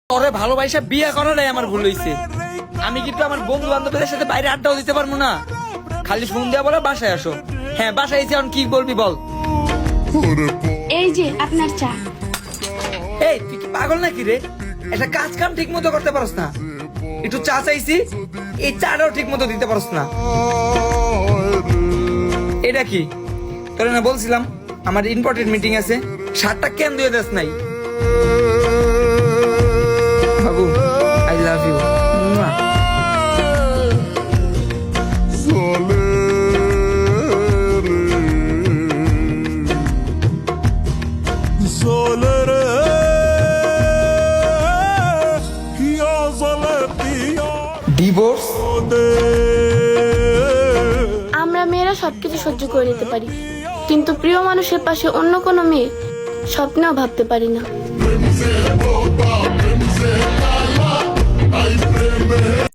তোরে ভালোবাসা বিয়ে করাটাই আমার ভুল হয়েছে। আমি কিন্তু আমার বন্ধু বান্ধবদের সাথে বাইরে আড্ডাও দিতে পারবো না। খালি ফোন দেওয়া বলে বাসায় আসো। হ্যাঁ বাসায় এসে এখন কি বলবি বল। এই যে আপনার চা। এই তুই কি পাগল নাকি রে? একটা কাজ কাম ঠিক মতো করতে পারস না। একটু চা চাইছি, এই চাটাও ঠিক মতো দিতে পারস না। এটা কি তোর না বলছিলাম আমার ইম্পর্টেন্ট মিটিং আছে, শার্টটা কেন দিয়ে দেস নাই? বাবু আই লাভ ইউ। ডিভোর্স? আমরা মেয়েরা সবকিছু সহ্য করে নিতে পারি, কিন্তু প্রিয় মানুষের পাশে অন্য কোনো মেয়ে স্বপ্নেও ভাবতে পারি না।